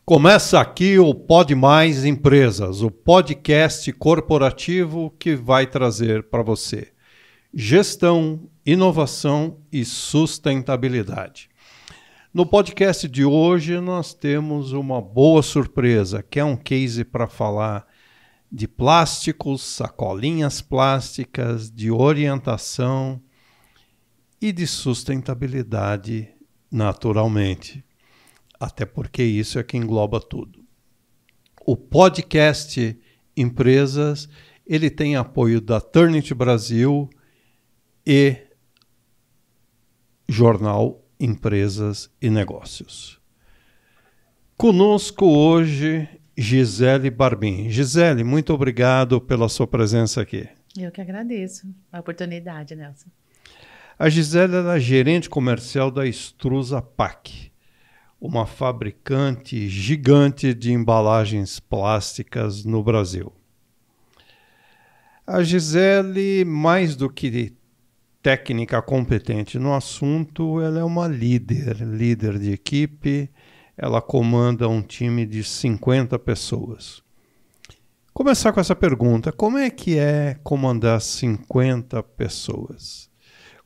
Começa aqui o Pod Mais Empresas, o podcast corporativo que vai trazer para você gestão, inovação e sustentabilidade. No podcast de hoje nós temos uma boa surpresa, que é um case para falar de plásticos, sacolinhas plásticas, de orientação e de sustentabilidade naturalmente. Até porque isso é que engloba tudo. O podcast Empresas, ele tem apoio da Turnit Brasil e Jornal Empresas e Negócios. Conosco hoje, Gisele Barbin. Gisele, muito obrigado pela sua presença aqui. Eu que agradeço a oportunidade, Nelson. A Gisele é gerente comercial da Extrusa Pak, uma fabricante gigante de embalagens plásticas no Brasil. A Gisele, mais do que técnica competente no assunto, ela é uma líder de equipe, ela comanda um time de 50 pessoas. Começar com essa pergunta, como é que é comandar 50 pessoas?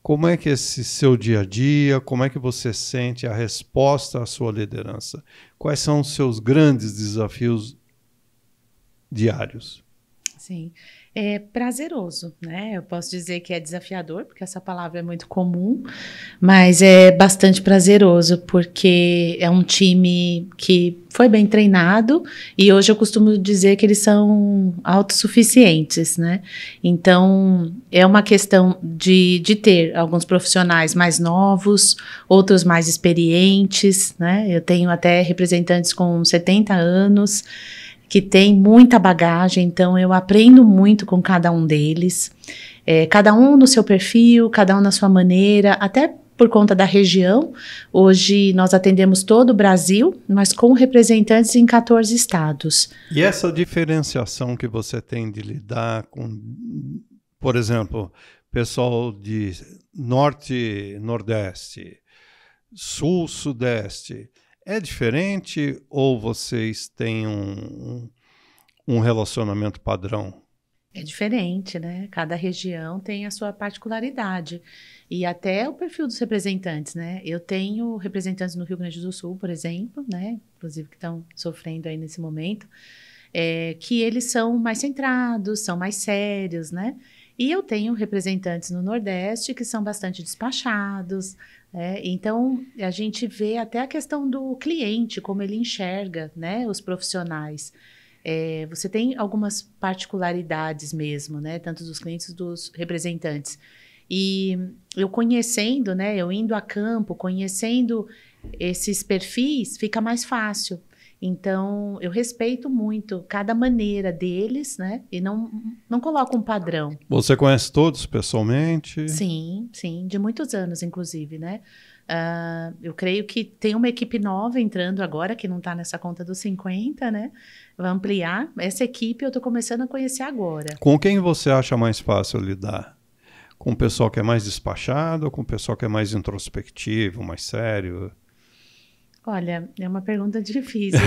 Como é que é esse seu dia a dia, como é que você sente a resposta à sua liderança? Quais são os seus grandes desafios diários? Sim, é prazeroso, né? Eu posso dizer que é desafiador, porque essa palavra é muito comum, mas é bastante prazeroso, porque é um time que foi bem treinado e hoje eu costumo dizer que eles são autossuficientes, né? Então, é uma questão de ter alguns profissionais mais novos, outros mais experientes, né? Eu tenho até representantes com 70 anos, que tem muita bagagem, então eu aprendo muito com cada um deles, cada um no seu perfil, cada um na sua maneira, até por conta da região. Hoje nós atendemos todo o Brasil, mas com representantes em 14 estados. E essa diferenciação que você tem de lidar com, por exemplo, pessoal de norte, nordeste, sul, sudeste, é diferente ou vocês têm um relacionamento padrão? É diferente, né? Cada região tem a sua particularidade. E até o perfil dos representantes, né? Eu tenho representantes no Rio Grande do Sul, por exemplo, né? Inclusive que estão sofrendo aí nesse momento, que eles são mais centrados, são mais sérios, né? E eu tenho representantes no Nordeste que são bastante despachados. Então, a gente vê até a questão do cliente, como ele enxerga, né, os profissionais. Você tem algumas particularidades mesmo, né, tanto dos clientes dos representantes. E eu conhecendo, né, eu indo a campo, conhecendo esses perfis, fica mais fácil. Então, eu respeito muito cada maneira deles, né? E não coloco um padrão. Você conhece todos pessoalmente? Sim, de muitos anos, inclusive, né? Eu creio que tem uma equipe nova entrando agora, que não está nessa conta dos 50, né? Vai ampliar. Essa equipe eu estou começando a conhecer agora. Com quem você acha mais fácil lidar? Com o pessoal que é mais despachado ou com o pessoal que é mais introspectivo, mais sério? Olha, é uma pergunta difícil.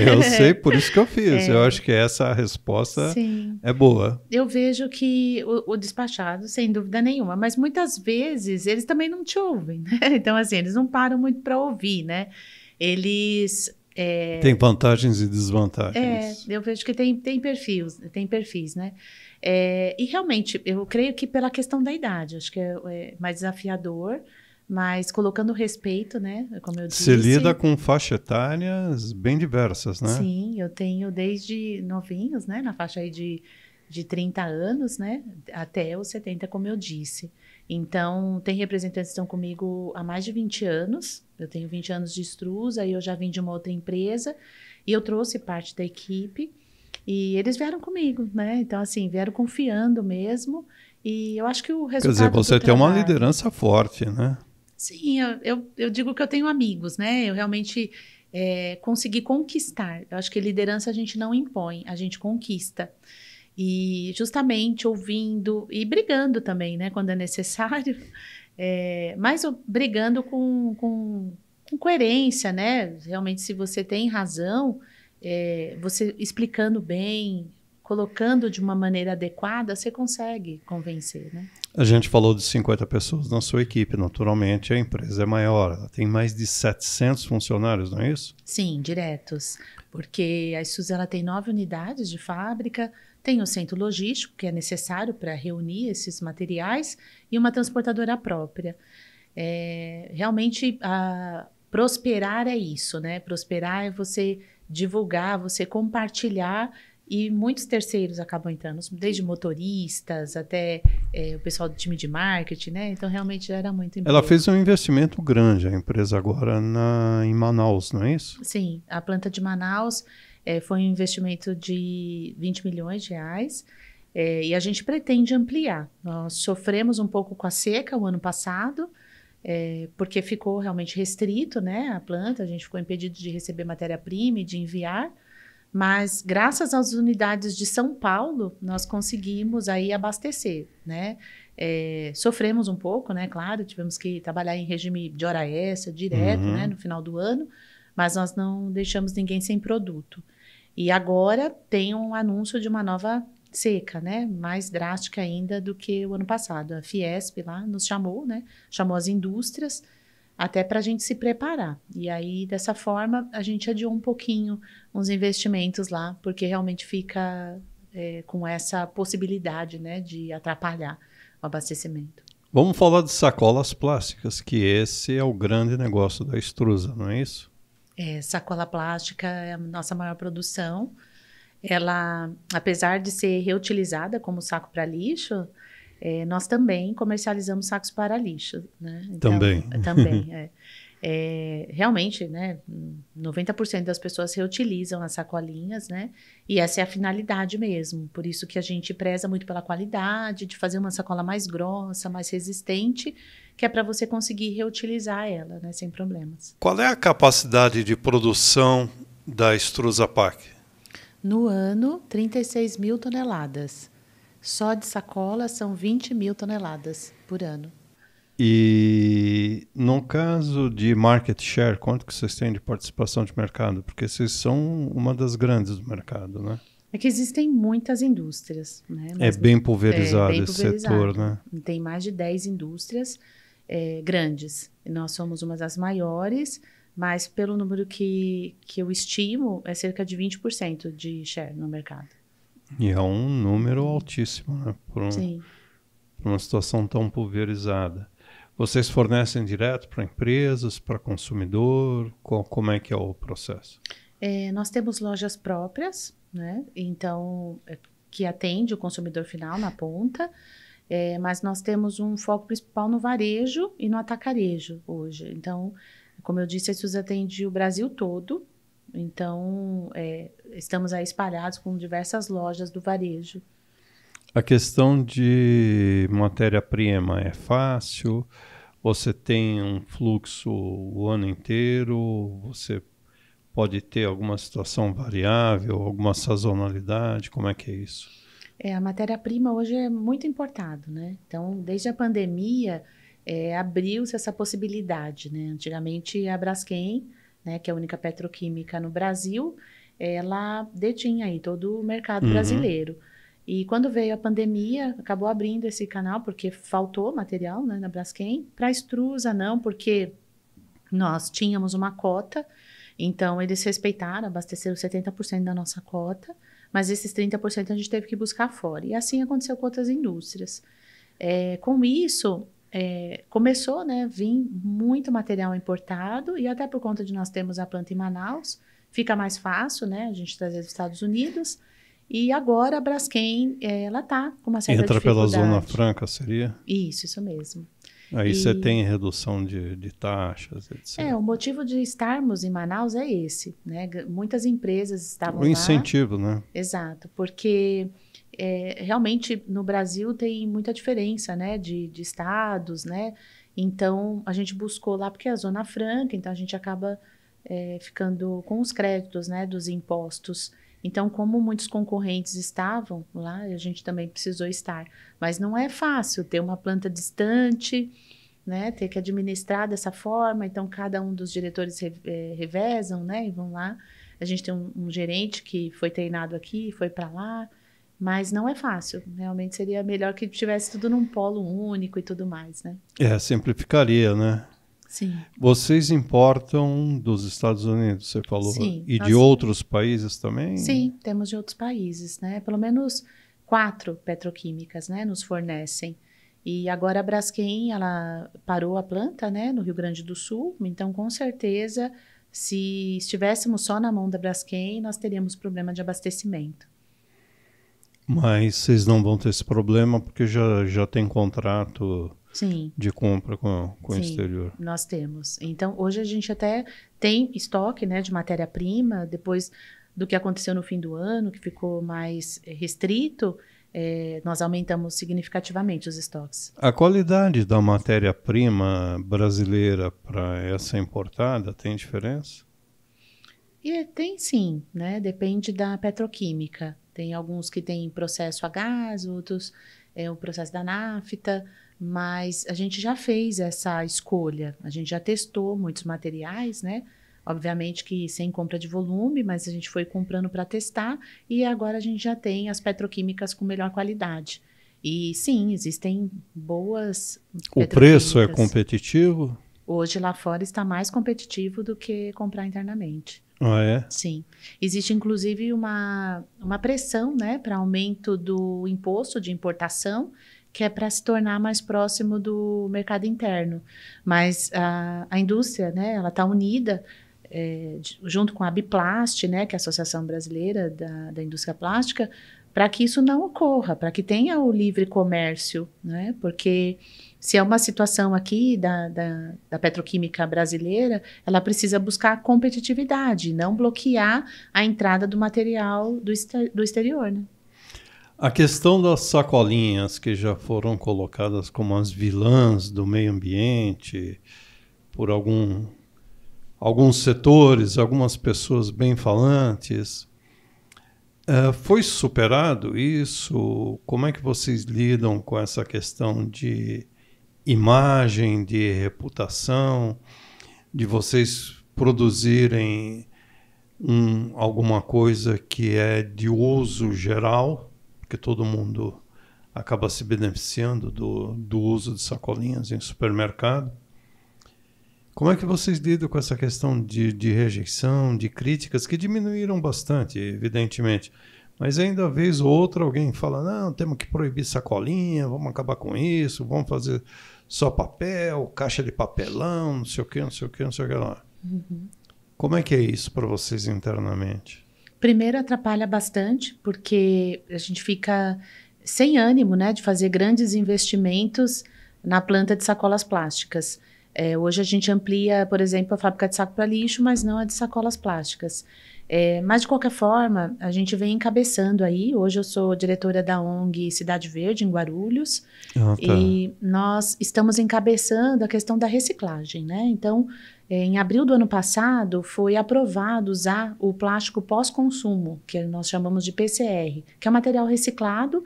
Eu sei, por isso que eu fiz. Eu acho que essa resposta é boa. Eu vejo que o despachado, sem dúvida nenhuma, mas muitas vezes eles também não te ouvem, né? Então, assim, eles não param muito para ouvir, né? Eles... Tem vantagens e desvantagens. Eu vejo que tem perfis, né? E realmente, eu creio que pela questão da idade, acho que é mais desafiador, mas colocando respeito, né? Como eu disse. Você lida com faixa etárias bem diversas, né? Sim, eu tenho desde novinhos, né? Na faixa aí de 30 anos, né? Até os 70, como eu disse. Então, tem representantes que estão comigo há mais de 20 anos. Eu tenho 20 anos de Extrusa, aí eu já vim de uma outra empresa e eu trouxe parte da equipe e eles vieram comigo, né? Então, assim, vieram confiando mesmo e eu acho que o resultado... Quer dizer, você tem uma liderança forte, né? Sim, eu digo que eu tenho amigos, né? Eu realmente consegui conquistar. Eu acho que liderança a gente não impõe, a gente conquista. E justamente ouvindo e brigando também, né? Quando é necessário. Mas brigando com com coerência, né? Realmente, se você tem razão, você explicando bem, colocando de uma maneira adequada, você consegue convencer, né? A gente falou de 50 pessoas na sua equipe. Naturalmente, a empresa é maior. Ela tem mais de 700 funcionários, não é isso? Sim, diretos. Porque a Isuzu ela tem 9 unidades de fábrica, tem o centro logístico, que é necessário para reunir esses materiais, e uma transportadora própria. Realmente, prosperar é isso, né? Prosperar é você divulgar, você compartilhar, e muitos terceiros acabam entrando, desde motoristas até o pessoal do time de marketing, né? Então, realmente gera muito emprego. Ela fez um investimento grande, a empresa agora em Manaus, não é isso? Sim, a planta de Manaus foi um investimento de 20 milhões de reais, e a gente pretende ampliar. Nós sofremos um pouco com a seca o ano passado, porque ficou realmente restrito, né, a planta, a gente ficou impedido de receber matéria-prima e de enviar, mas graças às unidades de São Paulo, nós conseguimos aí abastecer, né? Sofremos um pouco, né? Claro, tivemos que trabalhar em regime de hora extra, direto, né? No final do ano, mas nós não deixamos ninguém sem produto. E agora tem um anúncio de uma nova seca, né? Mais drástica ainda do que o ano passado. A Fiesp lá nos chamou, né? Chamou as indústrias, até para a gente se preparar. E aí, dessa forma, a gente adiou um pouquinho uns investimentos lá, porque realmente fica com essa possibilidade, né, de atrapalhar o abastecimento. Vamos falar de sacolas plásticas, que esse é o grande negócio da Extrusa, não é isso? Sacola plástica é a nossa maior produção. Ela, apesar de ser reutilizada como saco para lixo, nós também comercializamos sacos para lixo, né? Então, também. Realmente, né, 90% das pessoas reutilizam as sacolinhas, né? E essa é a finalidade mesmo. Por isso que a gente preza muito pela qualidade, de fazer uma sacola mais grossa, mais resistente, que é para você conseguir reutilizar ela, né, sem problemas. Qual é a capacidade de produção da Extrusa Pak? No ano, 36 mil toneladas. Só de sacola são 20 mil toneladas por ano. E no caso de market share, quanto que vocês têm de participação de mercado? Porque vocês são uma das grandes do mercado, né? É que existem muitas indústrias, né? Mas bem pulverizado esse setor, né? Tem mais de 10 indústrias grandes. Nós somos uma das maiores, mas pelo número que eu estimo, é cerca de 20% de share no mercado. E é um número altíssimo, né? Por uma situação tão pulverizada. Vocês fornecem direto para empresas, para consumidor? Como é que é o processo? Nós temos lojas próprias, né? Então, que atende o consumidor final na ponta, mas nós temos um foco principal no varejo e no atacarejo hoje. Então, como eu disse, a Isuzu atende o Brasil todo. Então, estamos aí espalhados com diversas lojas do varejo. A questão de matéria-prima é fácil? Você tem um fluxo o ano inteiro? Você pode ter alguma situação variável, alguma sazonalidade? Como é que é isso? A matéria-prima hoje é muito importado, né? Então, desde a pandemia, abriu-se essa possibilidade, né? Antigamente, a Braskem, né, que é a única petroquímica no Brasil, ela detinha aí todo o mercado brasileiro. E quando veio a pandemia, acabou abrindo esse canal, porque faltou material, né, na Braskem. Para a Extrusa, não, porque nós tínhamos uma cota, então eles respeitaram, abasteceram 70% da nossa cota, mas esses 30% a gente teve que buscar fora. E assim aconteceu com outras indústrias. Com isso, começou, né, vir muito material importado, e até por conta de nós termos a planta em Manaus, fica mais fácil, né, a gente trazer dos Estados Unidos. E agora a Braskem, ela está com uma certa dificuldade. Entra pela Zona Franca, seria? Isso mesmo. Aí você tem redução de taxas, etc. O motivo de estarmos em Manaus é esse, né? Muitas empresas estavam lá. O incentivo, né? Exato, porque realmente no Brasil tem muita diferença, né? De estados, né? Então a gente buscou lá porque é a Zona Franca, então a gente acaba ficando com os créditos, né? Dos impostos. Então, como muitos concorrentes estavam lá, a gente também precisou estar. Mas não é fácil ter uma planta distante, né, ter que administrar dessa forma. Então, cada um dos diretores revezam, né, e vão lá. A gente tem um gerente que foi treinado aqui, foi para lá, mas não é fácil. Realmente seria melhor que tivesse tudo num polo único e tudo mais, né? Simplificaria, né? Sim. Vocês importam dos Estados Unidos, você falou, Sim, e de outros países também? Sim, temos de outros países, né? Pelo menos 4 petroquímicas, né, nos fornecem. E agora a Braskem, ela parou a planta, né, no Rio Grande do Sul. Então, com certeza, se estivéssemos só na mão da Braskem, nós teríamos problema de abastecimento. Mas vocês não vão ter esse problema porque já tem contrato Sim. de compra com o Sim, exterior. Nós temos. Então, hoje a gente até tem estoque, né, de matéria-prima, depois do que aconteceu no fim do ano, que ficou mais restrito, nós aumentamos significativamente os estoques. A qualidade da matéria-prima brasileira para essa importada tem diferença? Tem sim, né? Depende da petroquímica. Tem alguns que têm processo a gás, outros o processo da nafta, mas a gente já fez essa escolha. A gente já testou muitos materiais, né? Obviamente que sem compra de volume, mas a gente foi comprando para testar e agora a gente já tem as petroquímicas com melhor qualidade. E sim, existem boas O preço é competitivo? Hoje lá fora está mais competitivo do que comprar internamente. Ah, é? Sim. Existe, inclusive, uma pressão, né, para aumento do imposto de importação, que é para se tornar mais próximo do mercado interno. Mas a indústria, né, ela está unida junto com a Biplast, né, que é a Associação Brasileira da Indústria Plástica, para que isso não ocorra, para que tenha o livre comércio, né, porque se é uma situação aqui da petroquímica brasileira, ela precisa buscar competitividade, não bloquear a entrada do material do exterior, né? A questão das sacolinhas que já foram colocadas como as vilãs do meio ambiente por alguns setores, algumas pessoas bem falantes, foi superado isso? Como é que vocês lidam com essa questão de imagem, de reputação, de vocês produzirem alguma coisa que é de uso geral, porque todo mundo acaba se beneficiando do uso de sacolinhas em supermercado? Como é que vocês lidam com essa questão de rejeição, de críticas, que diminuíram bastante, evidentemente, mas ainda vez ou outra alguém fala, não, temos que proibir sacolinha, vamos acabar com isso, vamos fazer só papel, caixa de papelão, não sei o que, não sei o que, não sei o que lá. Uhum. Como é que é isso para vocês internamente? Primeiro, atrapalha bastante, porque a gente fica sem ânimo, né, de fazer grandes investimentos na planta de sacolas plásticas. Hoje a gente amplia, por exemplo, a fábrica de saco para lixo, mas não a de sacolas plásticas. Mas, de qualquer forma, a gente vem encabeçando aí. Hoje eu sou diretora da ONG Cidade Verde, em Guarulhos. Ah, tá. E nós estamos encabeçando a questão da reciclagem, né? Então, em abril do ano passado, foi aprovado usar o plástico pós-consumo, que nós chamamos de PCR, que é um material reciclado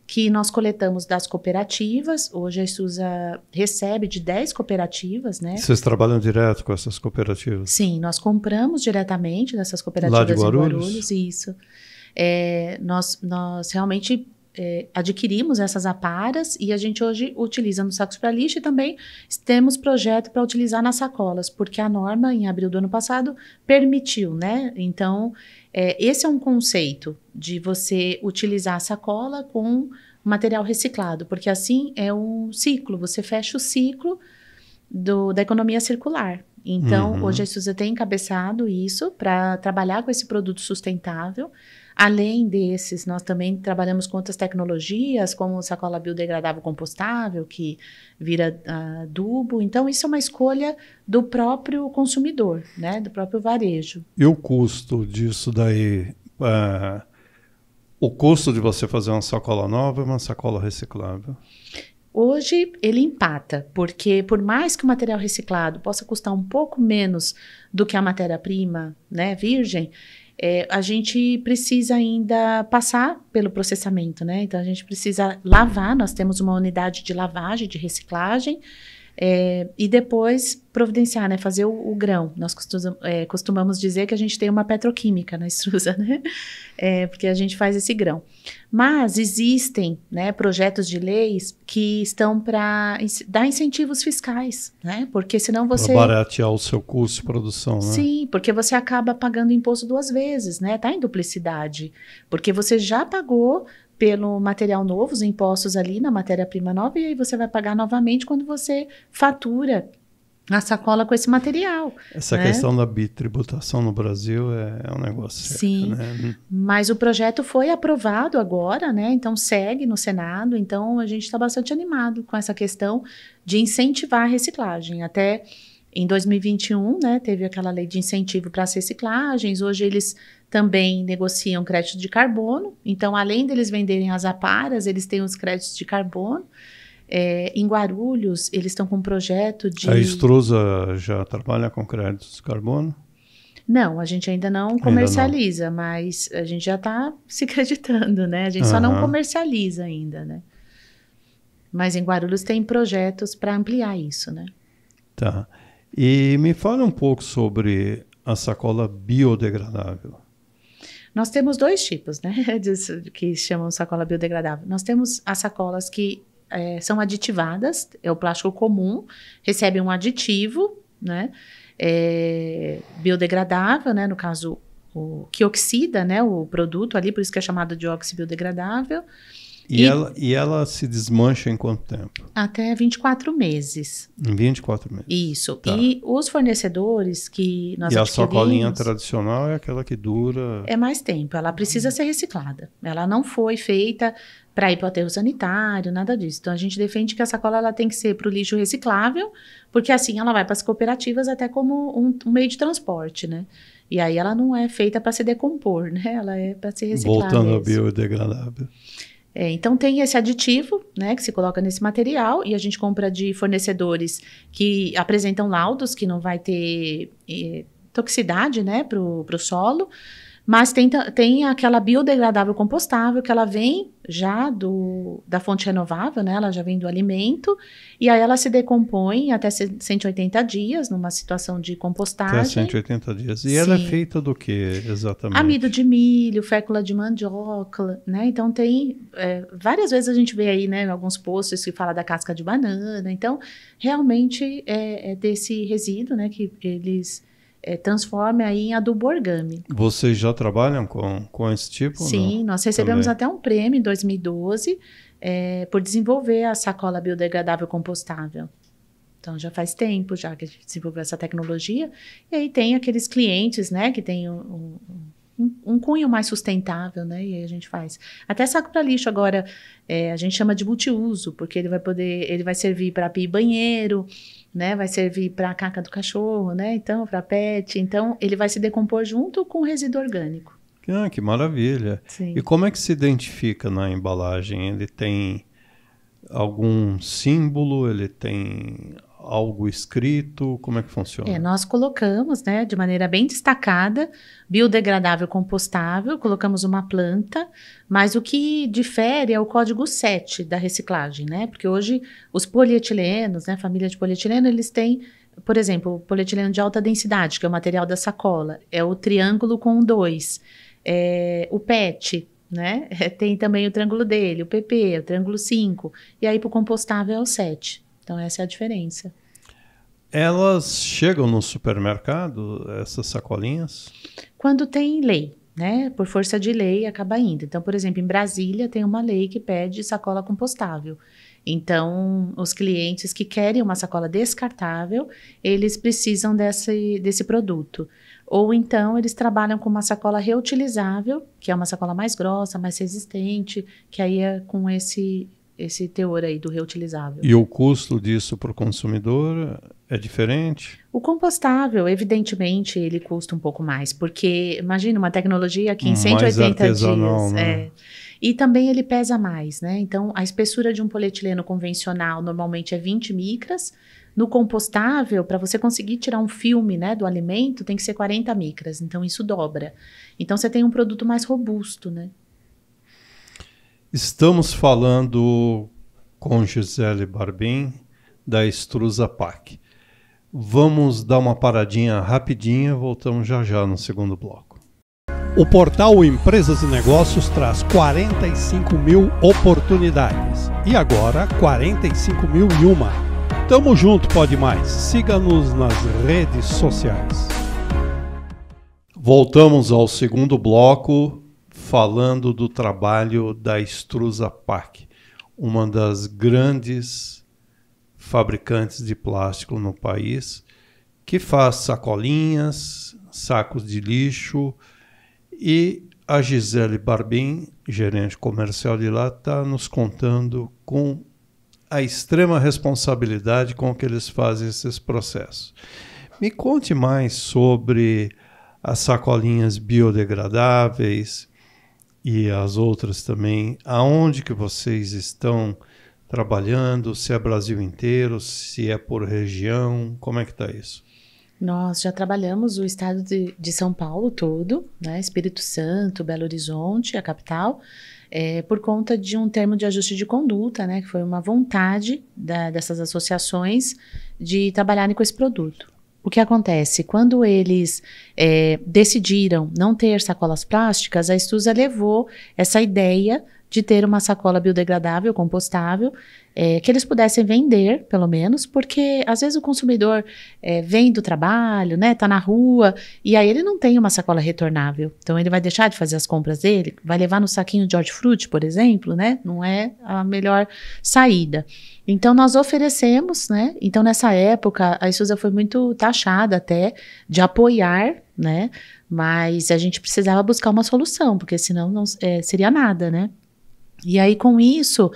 que nós coletamos das cooperativas. Hoje a Isusa recebe de 10 cooperativas, né? Vocês trabalham direto com essas cooperativas? Sim, nós compramos diretamente dessas cooperativas lá de Guarulhos? em Guarulhos, isso. Nós realmente adquirimos essas aparas e a gente hoje utiliza nos sacos para lixo e também temos projeto para utilizar nas sacolas, porque a norma, em abril do ano passado, permitiu, né? Então, esse é um conceito de você utilizar a sacola com material reciclado, porque assim é um ciclo, você fecha o ciclo da economia circular. Então, hoje a Isusa tem encabeçado isso para trabalhar com esse produto sustentável. Além desses, nós também trabalhamos com outras tecnologias, como sacola biodegradável compostável, que vira adubo. Então, isso é uma escolha do próprio consumidor, né? Do próprio varejo. E o custo disso daí? O custo de você fazer uma sacola nova e uma sacola reciclável? Hoje ele empata, porque por mais que o material reciclado possa custar um pouco menos do que a matéria-prima, né, virgem, a gente precisa ainda passar pelo processamento, né? Então a gente precisa lavar, nós temos uma unidade de lavagem, de reciclagem, E depois providenciar, né, fazer o grão. Nós costumamos dizer que a gente tem uma petroquímica na extrusa, né? Porque a gente faz esse grão. Mas existem, né, projetos de leis que estão para dar incentivos fiscais, né? Porque senão você... Para baratear o seu custo de produção, né? Sim, porque você acaba pagando imposto 2 vezes, né? Tá em duplicidade. Porque você já pagou pelo material novo, os impostos ali na matéria-prima nova, e aí você vai pagar novamente quando você fatura a sacola com esse material. Essa né? questão da bitributação no Brasil é um negócio Sim, sério, né? Mas o projeto foi aprovado agora, né? Então segue no Senado, então a gente está bastante animado com essa questão de incentivar a reciclagem. Até em 2021, né, teve aquela lei de incentivo para as reciclagens, hoje eles também negociam crédito de carbono, então além deles venderem as aparas, eles têm os créditos de carbono. Em Guarulhos, eles estão com um projeto de... A extrusa já trabalha com créditos de carbono? Não, a gente ainda não comercializa, mas a gente já está se acreditando, né? A gente só não comercializa ainda, né? Mas em Guarulhos tem projetos para ampliar isso, né? Tá. E me fala um pouco sobre a sacola biodegradável. Nós temos 2 tipos, né? Que chamam sacola biodegradável. Nós temos as sacolas que são aditivadas, é o plástico comum, recebe um aditivo, né? Biodegradável, né? No caso, que oxida, né? O produto ali, por isso que é chamado de oxibiodegradável. E ela se desmancha em quanto tempo? Até 24 meses. Em 24 meses. Isso. Tá. E os fornecedores que nós adquirimos... E a sacolinha adquirimos... tradicional é aquela que dura... É mais tempo. Ela precisa ser reciclada. Ela não foi feita para ir para o aterro sanitário, nada disso. Então, a gente defende que a sacola ela tem que ser para o lixo reciclável, porque assim ela vai para as cooperativas até como um meio de transporte, né? E aí ela não é feita para se decompor, né? Ela é para se reciclar. Voltando mesmo. ao biodegradável. Então tem esse aditivo, né, que se coloca nesse material e a gente compra de fornecedores que apresentam laudos que não vai ter toxicidade, né, pro solo, mas tem aquela biodegradável compostável que ela vem já da fonte renovável, né, ela já vem do alimento e aí ela se decompõe até 180 dias numa situação de compostagem. Até 180 dias. E Sim. ela é feita do que exatamente? Amido de milho, fécula de mandioca, né? Então tem várias vezes a gente vê aí, né, alguns posts que fala da casca de banana. Então realmente é desse resíduo, né, que eles transformam aí em adubo orgânico. Vocês já trabalham com esse tipo? Sim, não? Nós recebemos Também. até um prêmio em 2012 por desenvolver a sacola biodegradável compostável. Então, já faz tempo já que a gente desenvolveu essa tecnologia. E aí tem aqueles clientes, né, que tem um cunho mais sustentável, né, e aí a gente faz. Até saco para lixo agora, a gente chama de multiuso, porque ele vai servir para pia e banheiro, né, vai servir para a caca do cachorro, né, então, para pet. Então, ele vai se decompor junto com o resíduo orgânico. Ah, que maravilha. Sim. E como é que se identifica na embalagem? Ele tem algum símbolo? Ele tem algo escrito? Como é que funciona? Nós colocamos, né, de maneira bem destacada, biodegradável compostável, colocamos uma planta, mas o que difere é o código 7 da reciclagem, né, porque hoje os polietilenos, né, família de polietileno, eles têm, por exemplo, o polietileno de alta densidade, que é o material da sacola, é o triângulo com 2, o PET, né, tem também o triângulo dele, o PP, o triângulo 5, e aí para o compostável é o 7. Então, essa é a diferença. Elas chegam no supermercado, essas sacolinhas? Quando tem lei, né? Por força de lei, acaba indo. Então, por exemplo, em Brasília tem uma lei que pede sacola compostável. Então, os clientes que querem uma sacola descartável, eles precisam desse produto. Ou então, eles trabalham com uma sacola reutilizável, que é uma sacola mais grossa, mais resistente, que aí é com esse teor aí do reutilizável. E o custo disso para o consumidor é diferente? O compostável, evidentemente, ele custa um pouco mais, porque imagina uma tecnologia que em 180 dias... Né? E também ele pesa mais, né? Então, a espessura de um polietileno convencional normalmente é 20 micras. No compostável, para você conseguir tirar um filme, né, do alimento, tem que ser 40 micras. Então, isso dobra. Então, você tem um produto mais robusto, né? Estamos falando com Gisele Barbin, da Extrusa Pak. Vamos dar uma paradinha rapidinha, voltamos já já no segundo bloco. O portal Empresas e Negócios traz 45 mil oportunidades. E agora, 45.001. Tamo junto, Pode Mais. Siga-nos nas redes sociais. Voltamos ao segundo bloco, falando do trabalho da Extrusa Pak, uma das grandes fabricantes de plástico no país, que faz sacolinhas, sacos de lixo. E a Gisele Barbin, gerente comercial de lá, está nos contando com a extrema responsabilidade com que eles fazem esses processos. Me conte mais sobre as sacolinhas biodegradáveis e as outras também. Aonde que vocês estão trabalhando? Se é Brasil inteiro, se é por região, como é que está isso? Nós já trabalhamos o estado de São Paulo todo, né? Espírito Santo, Belo Horizonte, a capital, por conta de um termo de ajuste de conduta, né? Que foi uma vontade dessas associações de trabalharem com esse produto. O que acontece? Quando eles decidiram não ter sacolas plásticas, a Extrusa levou essa ideia de ter uma sacola biodegradável, compostável, que eles pudessem vender, pelo menos, porque às vezes o consumidor vem do trabalho, né, tá na rua, e aí ele não tem uma sacola retornável. Então ele vai deixar de fazer as compras dele, vai levar no saquinho de hortifruti, por exemplo, né? Não é a melhor saída. Então nós oferecemos, né? Então nessa época a Extrusa foi muito taxada até de apoiar, né? Mas a gente precisava buscar uma solução, porque senão não seria nada, né? E aí, com isso,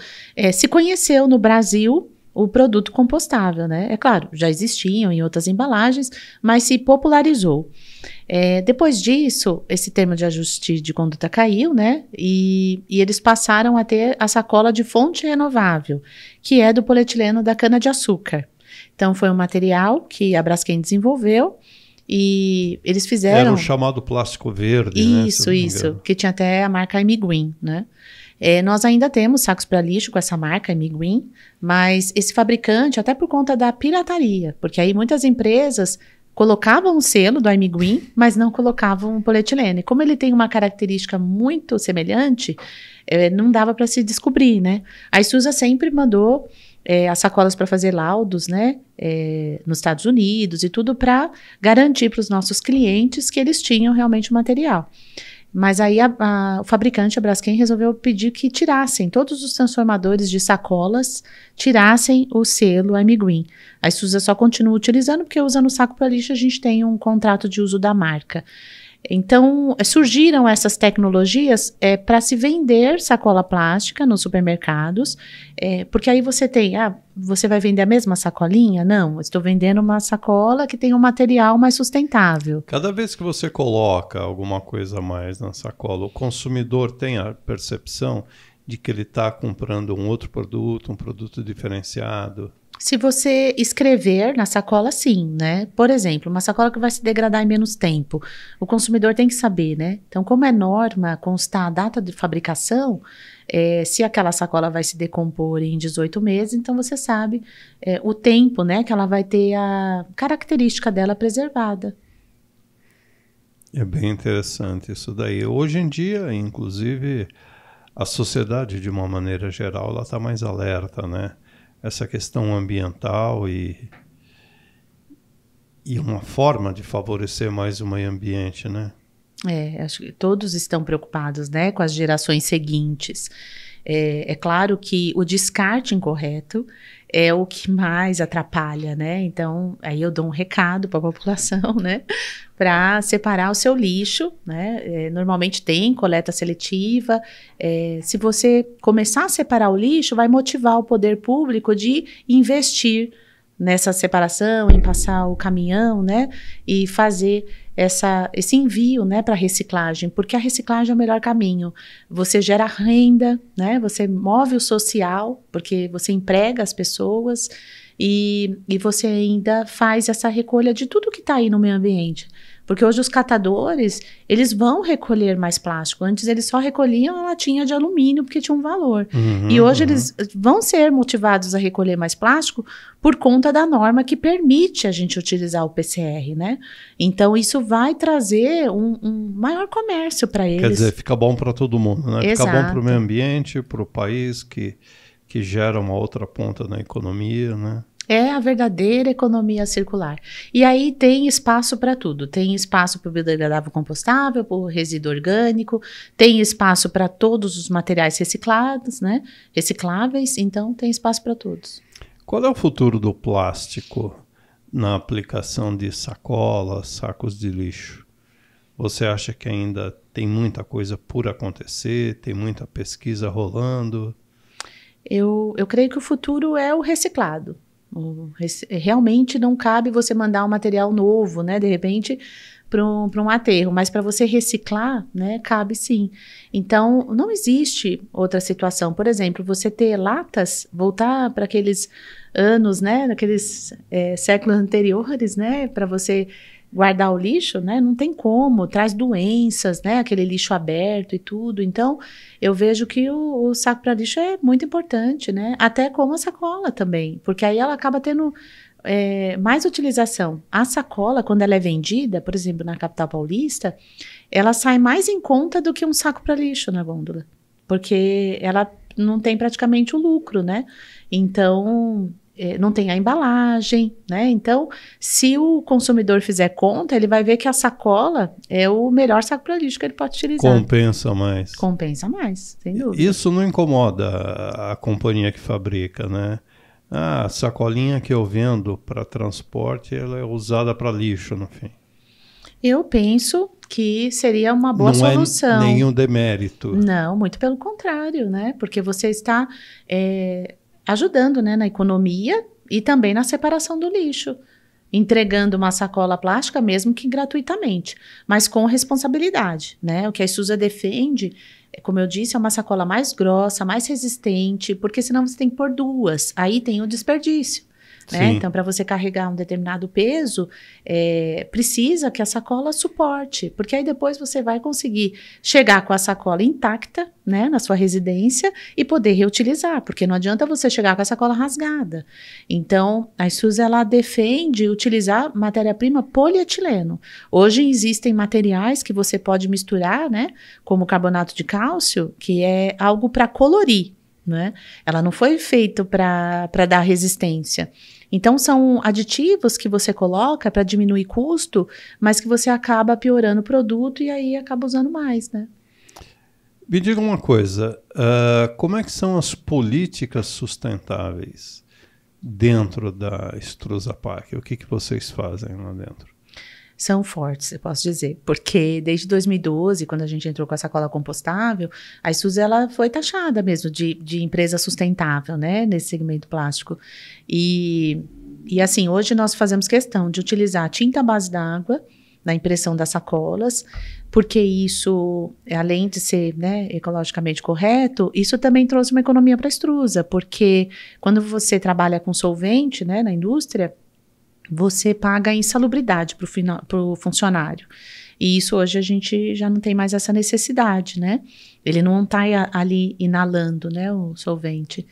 se conheceu no Brasil o produto compostável, né? É claro, já existiam em outras embalagens, mas se popularizou. Depois disso, esse termo de ajuste de conduta caiu, né? E eles passaram a ter a sacola de fonte renovável, que é do polietileno da cana-de-açúcar. Então, foi um material que a Braskem desenvolveu e eles fizeram... Era o chamado plástico verde, isso, né? Isso, que tinha até a marca Imiguin, né? Nós ainda temos sacos para lixo com essa marca Imiguin, mas esse fabricante, até por conta da pirataria, porque aí muitas empresas colocavam o selo do Imiguin, mas não colocavam o polietileno. E como ele tem uma característica muito semelhante, não dava para se descobrir, né? A Extrusa sempre mandou as sacolas para fazer laudos, né? Nos Estados Unidos e tudo para garantir para os nossos clientes que eles tinham realmente o material. Mas aí o fabricante, a Braskem, resolveu pedir que tirassem, todos os transformadores de sacolas, tirassem o selo Imiguin. A Extrusa só continua utilizando, porque usando o saco para lixo a gente tem um contrato de uso da marca. Então, surgiram essas tecnologias para se vender sacola plástica nos supermercados, porque aí você tem, você vai vender a mesma sacolinha? Não, eu estou vendendo uma sacola que tem um material mais sustentável. Cada vez que você coloca alguma coisa a mais na sacola, o consumidor tem a percepção de que ele está comprando um outro produto, um produto diferenciado? Se você escrever na sacola, sim, né? Por exemplo, uma sacola que vai se degradar em menos tempo, o consumidor tem que saber, né? Então, como é norma constar a data de fabricação, se aquela sacola vai se decompor em 18 meses, então você sabe o tempo, né? Que ela vai ter a característica dela preservada. É bem interessante isso daí. Hoje em dia, inclusive, a sociedade, de uma maneira geral, ela está mais alerta, né? Essa questão ambiental e uma forma de favorecer mais o meio ambiente, né? Acho que todos estão preocupados, né, com as gerações seguintes. É claro que o descarte incorreto é o que mais atrapalha, né? Então, aí eu dou um recado para a população, né? Para separar o seu lixo, né? Normalmente tem coleta seletiva. Se você começar a separar o lixo, vai motivar o poder público de investir nessa separação, em passar o caminhão, né? E fazer esse envio, né, para reciclagem, porque a reciclagem é o melhor caminho. Você gera renda, né? Você move o social, porque você emprega as pessoas e você ainda faz essa recolha de tudo que está aí no meio ambiente. Porque hoje os catadores, eles vão recolher mais plástico. Antes eles só recolhiam a latinha de alumínio porque tinha um valor. E hoje eles vão ser motivados a recolher mais plástico por conta da norma que permite a gente utilizar o PCR, né? Então isso vai trazer um maior comércio para eles. Quer dizer, fica bom para todo mundo, né? Exato. Fica bom para o meio ambiente, para o país, que gera uma outra ponta na economia, né? É a verdadeira economia circular. E aí tem espaço para tudo. Tem espaço para o biodegradável compostável, para o resíduo orgânico, tem espaço para todos os materiais reciclados, né? Recicláveis, então tem espaço para todos. Qual é o futuro do plástico na aplicação de sacolas, sacos de lixo? Você acha que ainda tem muita coisa por acontecer, tem muita pesquisa rolando? Eu creio que o futuro é o reciclado. Realmente não cabe você mandar um material novo, né, de repente, para um aterro, mas para você reciclar, né, cabe sim. Então, não existe outra situação. Por exemplo, você ter latas, voltar para aqueles anos, né, naqueles séculos anteriores, né, para você guardar o lixo, né, não tem como, traz doenças, né, aquele lixo aberto e tudo. Então, eu vejo que o saco para lixo é muito importante, né, até como a sacola também, porque aí ela acaba tendo mais utilização. A sacola, quando ela é vendida, por exemplo, na capital paulista, ela sai mais em conta do que um saco para lixo na gôndola, porque ela não tem praticamente o lucro, né, então não tem a embalagem, né? Então, se o consumidor fizer conta, ele vai ver que a sacola é o melhor saco para lixo que ele pode utilizar. Compensa mais. Compensa mais, sem dúvida. Isso não incomoda a companhia que fabrica, né? A sacolinha que eu vendo para transporte, ela é usada para lixo, no fim. Eu penso que seria uma boa solução. Não é nenhum demérito. Não, muito pelo contrário, né? Porque você está ajudando, né, na economia e também na separação do lixo, entregando uma sacola plástica, mesmo que gratuitamente, mas com responsabilidade, né? O que a Isusa defende, como eu disse, é uma sacola mais grossa, mais resistente, porque senão você tem que pôr duas, aí tem o desperdício. Né? Então, para você carregar um determinado peso, precisa que a sacola suporte, porque aí depois você vai conseguir chegar com a sacola intacta, né, na sua residência e poder reutilizar, porque não adianta você chegar com a sacola rasgada. Então, a Isusa, ela defende utilizar matéria-prima polietileno. Hoje existem materiais que você pode misturar, né, como carbonato de cálcio, que é algo para colorir, né? Ela não foi feita para dar resistência. Então, são aditivos que você coloca para diminuir custo, mas que você acaba piorando o produto e aí acaba usando mais, né? Me diga uma coisa, como é que são as políticas sustentáveis dentro da Estrusapac? O que vocês fazem lá dentro? São fortes, eu posso dizer, porque desde 2012, quando a gente entrou com a sacola compostável, a Isusa, ela foi taxada mesmo de empresa sustentável, né, nesse segmento plástico. E assim, hoje nós fazemos questão de utilizar tinta à base d'água na impressão das sacolas, porque isso, além de ser, né, ecologicamente correto, isso também trouxe uma economia para a Estrusa, porque quando você trabalha com solvente, né, na indústria, você paga a insalubridade para o funcionário. E isso hoje a gente já não tem mais essa necessidade, né? Ele não está ali inalando, né, o solvente.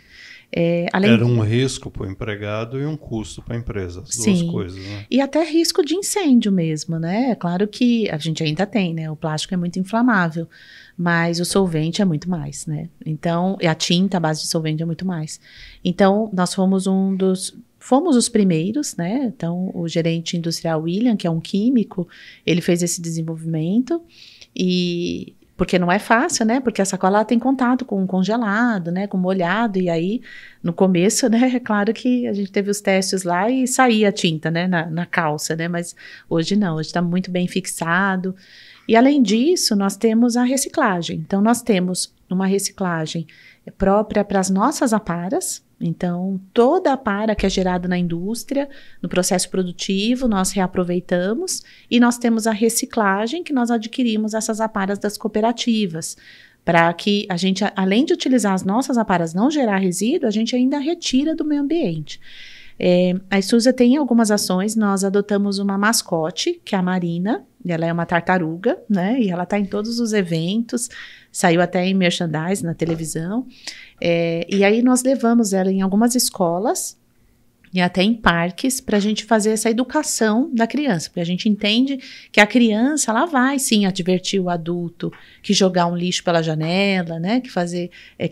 Era um risco para o empregado e um custo para a empresa, as duas coisas, né? E até risco de incêndio mesmo, né? É claro que a gente ainda tem, né? O plástico é muito inflamável, mas o solvente é muito mais, né? Então, a tinta, a base de solvente é muito mais. Então, nós fomos os primeiros, né? Então, o gerente industrial William, que é um químico, ele fez esse desenvolvimento porque não é fácil, né? Porque a sacola tem contato com congelado, né? Com molhado, e aí, no começo, né? É claro que a gente teve os testes lá e saía a tinta, né? Na calça, né? Mas hoje não, hoje está muito bem fixado. E além disso, nós temos a reciclagem. Então, nós temos uma reciclagem própria para as nossas aparas. Então, toda a apara que é gerada na indústria, no processo produtivo, nós reaproveitamos, e nós temos a reciclagem, que nós adquirimos essas aparas das cooperativas, para que a gente, além de utilizar as nossas aparas, não gerar resíduo, a gente ainda retira do meio ambiente. A Estrusa tem algumas ações, nós adotamos uma mascote, que é a Marina, ela é uma tartaruga, né? E ela está em todos os eventos, saiu até em merchandise, na televisão. E aí nós levamos ela em algumas escolas e até em parques para a gente fazer essa educação da criança, porque a gente entende que a criança, ela vai sim advertir o adulto que jogar um lixo pela janela, né, que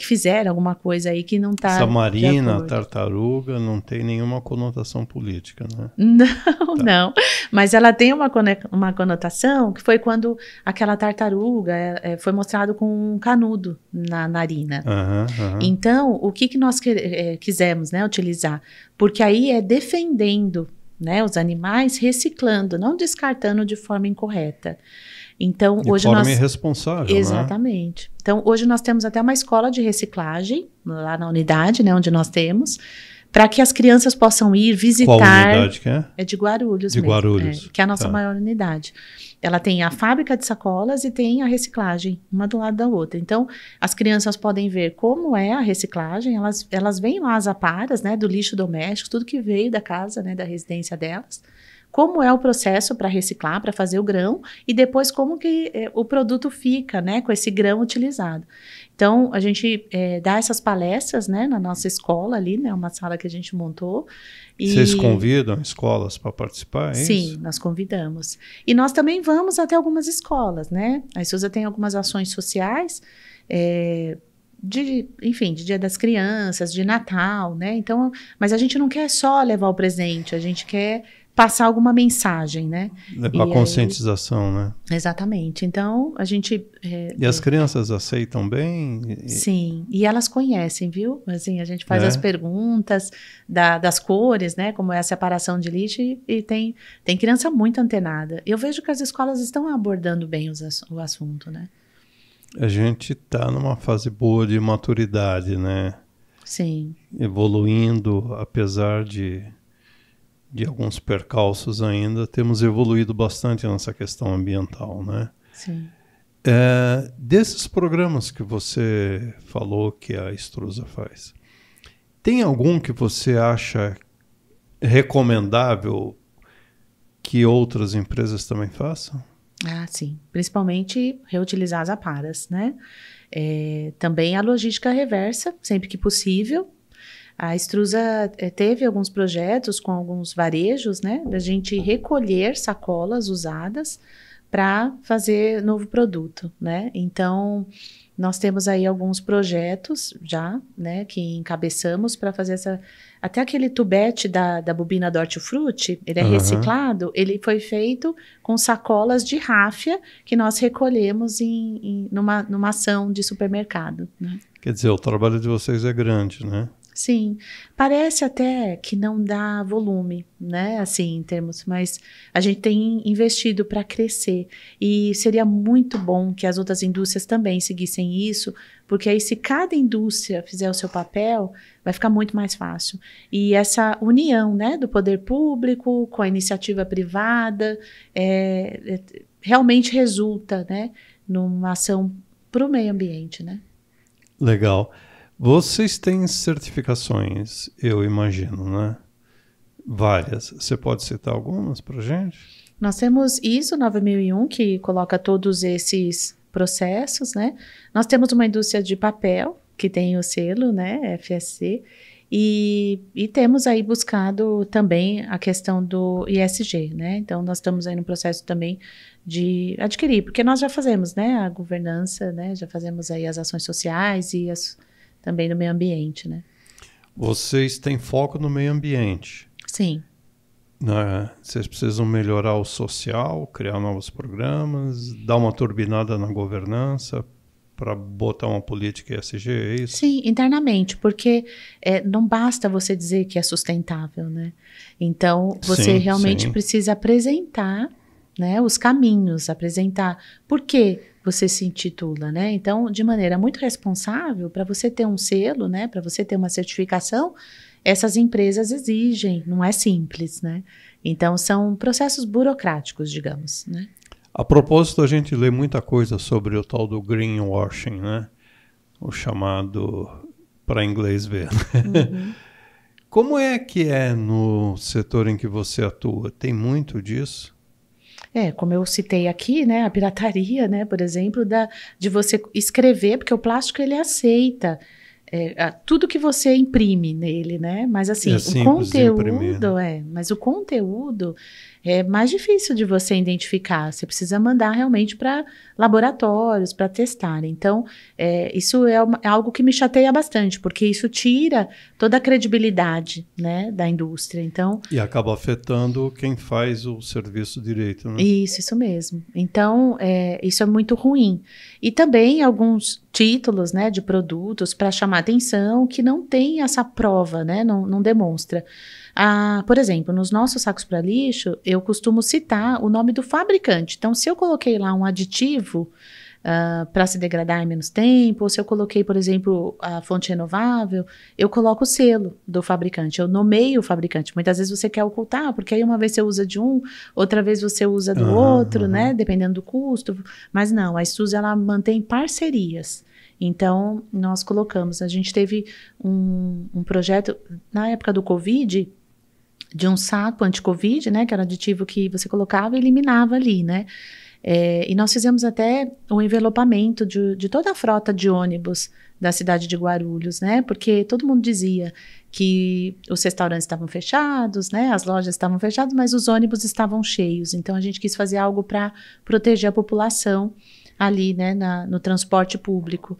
fizer alguma coisa aí que não está. Essa Marina, tartaruga, não tem nenhuma conotação política, né? Não, não, mas ela tem uma conotação que foi quando aquela tartaruga foi mostrado com um canudo na narina. Então, o que nós quisemos, né, utilizar? Porque aí é defendendo, né, os animais, reciclando, não descartando de forma incorreta. Então, de forma irresponsável, exatamente. Né? Então, hoje nós temos até uma escola de reciclagem, lá na unidade, né, onde nós temos, para que as crianças possam ir visitar. Qual unidade que é? É de Guarulhos mesmo. Guarulhos. Que é a nossa maior unidade. Ela tem a fábrica de sacolas e tem a reciclagem, uma do lado da outra. Então, as crianças podem ver como é a reciclagem, elas veem lá as aparas, né, do lixo doméstico, tudo que veio da casa, né, da residência delas, como é o processo para reciclar, para fazer o grão, e depois como que o produto fica, né, com esse grão utilizado. Então, a gente dá essas palestras, né, na nossa escola ali, né, uma sala que a gente montou. Vocês convidam escolas para participar, é Sim, isso? nós convidamos. E nós também vamos até algumas escolas, né? A Estrusa tem algumas ações sociais, enfim, de Dia das Crianças, de Natal, né? Então, mas a gente não quer só levar o presente, a gente quer passar alguma mensagem, né? Levar conscientização, né? Exatamente. Então, a gente... E as crianças aceitam bem? Sim, e elas conhecem, viu? Assim, a gente faz as perguntas das cores, né? Como é a separação de lixo, e tem criança muito antenada. Eu vejo que as escolas estão abordando bem o assunto, né? A gente está numa fase boa de maturidade, né? Sim. Evoluindo, apesar de alguns percalços ainda, temos evoluído bastante nessa questão ambiental, né? Sim. Desses programas que você falou que a Estrusa faz, tem algum que você acha recomendável que outras empresas também façam? Ah, sim. Principalmente reutilizar as aparas, né? Também a logística reversa, sempre que possível. A Estrusa teve alguns projetos com alguns varejos, né, da gente recolher sacolas usadas para fazer novo produto, né? Então, nós temos aí alguns projetos já, né, que encabeçamos para fazer até aquele tubete da bobina do hortifruti, ele é reciclado, ele foi feito com sacolas de ráfia que nós recolhemos numa ação de supermercado, né? Quer dizer, o trabalho de vocês é grande, né? Sim, parece até que não dá volume, né, assim, em termos, mas a gente tem investido para crescer e seria muito bom que as outras indústrias também seguissem isso, porque aí se cada indústria fizer o seu papel, vai ficar muito mais fácil. E essa união, né, do poder público com a iniciativa privada realmente resulta, né, numa ação para o meio ambiente, né? Legal. Vocês têm certificações, eu imagino, né? Várias. Você pode citar algumas para a gente? Nós temos ISO 9001, que coloca todos esses processos, né? Nós temos uma indústria de papel, que tem o selo, né, FSC, e temos aí buscado também a questão do ISG, né? Então, nós estamos aí no processo também de adquirir, porque nós já fazemos, né, a governança, né? Já fazemos aí as ações sociais e também no meio ambiente, né? Vocês têm foco no meio ambiente. Sim. Vocês precisam melhorar o social, criar novos programas, dar uma turbinada na governança para botar uma política ESG, é isso? Sim, internamente, porque não basta você dizer que é sustentável, né? Então, você realmente precisa apresentar, né, os caminhos, apresentar por que você se intitula, né? Então, de maneira muito responsável, para você ter um selo, né, para você ter uma certificação, essas empresas exigem, não é simples, né? Então, são processos burocráticos, digamos, né? A propósito, a gente lê muita coisa sobre o tal do greenwashing, né? O chamado, para inglês ver. Como é que é no setor em que você atua? Tem muito disso? Como eu citei aqui, né, a pirataria, né, por exemplo, de você escrever, porque o plástico ele aceita tudo que você imprime nele, né? Mas assim, É simples de imprimir, né? mas o conteúdo é mais difícil de você identificar. Você precisa mandar realmente para laboratórios para testar. Então, isso é algo que me chateia bastante, porque isso tira toda a credibilidade, né, da indústria. Então, E acaba afetando quem faz o serviço direito, né? isso mesmo. Então, isso é muito ruim. E também alguns títulos, né, de produtos para chamar atenção que não tem essa prova, né, não demonstra. Por exemplo, nos nossos sacos para lixo, eu costumo citar o nome do fabricante. Então, se eu coloquei lá um aditivo para se degradar em menos tempo, ou se eu coloquei, por exemplo, a fonte renovável, eu coloco o selo do fabricante, eu nomeio o fabricante. Muitas vezes você quer ocultar, porque aí uma vez você usa de um, outra vez você usa do outro, né? Dependendo do custo. Mas não, a Estusa, ela mantém parcerias. Então, nós colocamos, a gente teve um projeto, na época do Covid, de um saco anti-Covid, né? Que era aditivo que você colocava e eliminava ali, né? E nós fizemos até o envelopamento de toda a frota de ônibus da cidade de Guarulhos, né? Porque todo mundo dizia que os restaurantes estavam fechados, né? As lojas estavam fechadas, mas os ônibus estavam cheios. Então, a gente quis fazer algo para proteger a população ali, né? No transporte público.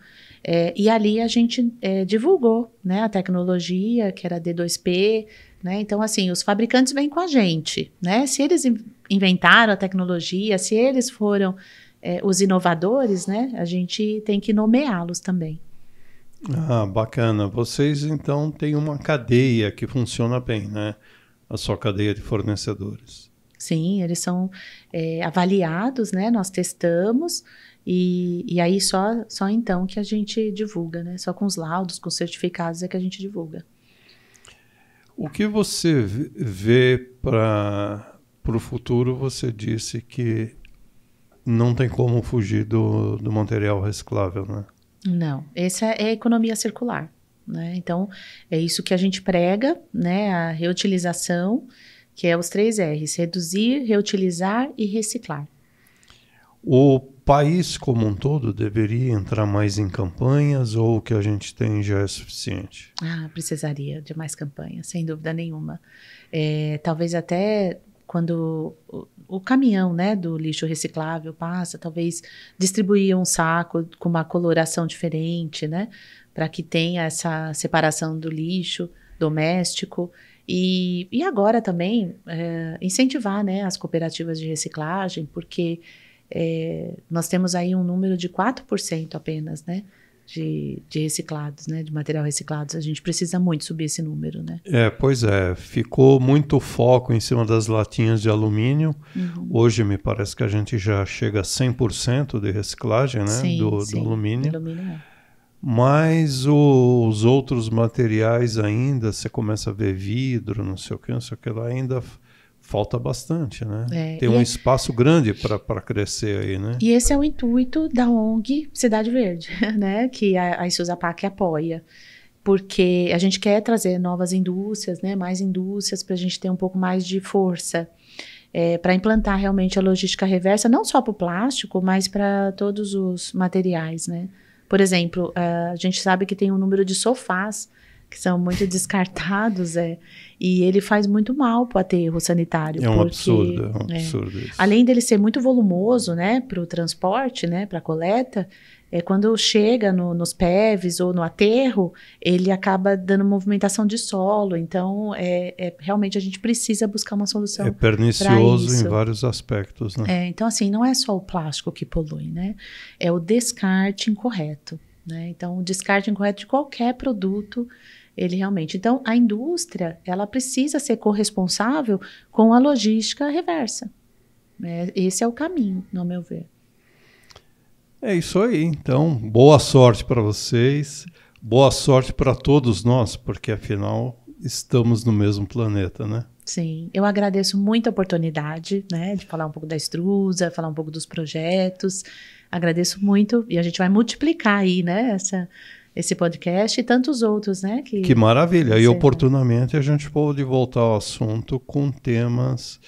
E ali a gente divulgou, né? A tecnologia, que era D2P, né? Então, assim, os fabricantes vêm com a gente, né? Se eles inventaram a tecnologia, se eles foram os inovadores, né? A gente tem que nomeá-los também. Ah, bacana. Vocês, então, têm uma cadeia que funciona bem, né? A sua cadeia de fornecedores. Sim, eles são avaliados, né? Nós testamos e aí só então que a gente divulga, né? Só com os laudos, com os certificados é que a gente divulga. O que você vê para o futuro? Você disse que não tem como fugir do material reciclável, né? Não, essa é a economia circular, né? Então, é isso que a gente prega, né? A reutilização, que é os 3 R's: reduzir, reutilizar e reciclar. O país como um todo deveria entrar mais em campanhas ou o que a gente tem já é suficiente? Precisaria de mais campanhas, sem dúvida nenhuma. Talvez até quando o caminhão, né, do lixo reciclável passa, talvez distribuir um saco com uma coloração diferente, né, para que tenha essa separação do lixo doméstico. E agora também incentivar, né, as cooperativas de reciclagem, porque nós temos aí um número de 4% apenas, né, de reciclados, né, de material reciclado. A gente precisa muito subir esse número, né? Pois é, ficou muito foco em cima das latinhas de alumínio. Hoje me parece que a gente já chega a 100% de reciclagem, né, sim, do alumínio. Do alumínio Mas os outros materiais ainda, você começa a ver vidro, não sei o que lá, ainda falta bastante, né? Tem um espaço grande para crescer aí, né? E esse é o intuito da ONG Cidade Verde, né? Que a Estusapac apoia. Porque a gente quer trazer novas indústrias, né? Mais indústrias para a gente ter um pouco mais de força. Para implantar realmente a logística reversa, não só para o plástico, mas para todos os materiais, né? Por exemplo, a gente sabe que tem um número de sofás que são muito descartados, e ele faz muito mal para o aterro sanitário. É um absurdo isso. Além dele ser muito volumoso, né, para o transporte, né, para a coleta, quando chega nos PEVs ou no aterro, ele acaba dando movimentação de solo. Então, realmente a gente precisa buscar uma solução. É pernicioso em vários aspectos, né? Então, assim, não é só o plástico que polui, né? É o descarte incorreto, né? Então, o descarte incorreto de qualquer produto, ele realmente... Então, a indústria, ela precisa ser corresponsável com a logística reversa. Esse é o caminho, no meu ver. É isso aí. Então, boa sorte para vocês, boa sorte para todos nós, porque afinal estamos no mesmo planeta, né? Sim, eu agradeço muito a oportunidade, né, de falar um pouco da Estrusa, falar um pouco dos projetos. Agradeço muito e a gente vai multiplicar aí, né, esse podcast e tantos outros, né? Que maravilha. E oportunamente a gente pode voltar ao assunto com temas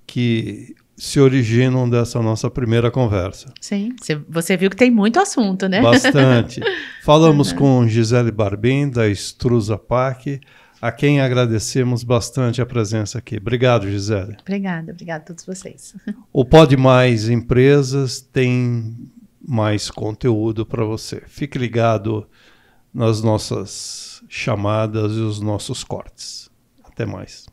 que se originam dessa nossa primeira conversa. Sim, você viu que tem muito assunto, né? Bastante. Falamos com Gisele Barbim, da Extrusa PAC, a quem agradecemos bastante a presença aqui. Obrigado, Gisele. Obrigada a todos vocês. O Pode Mais Empresas tem mais conteúdo para você. Fique ligado nas nossas chamadas e os nossos cortes. Até mais.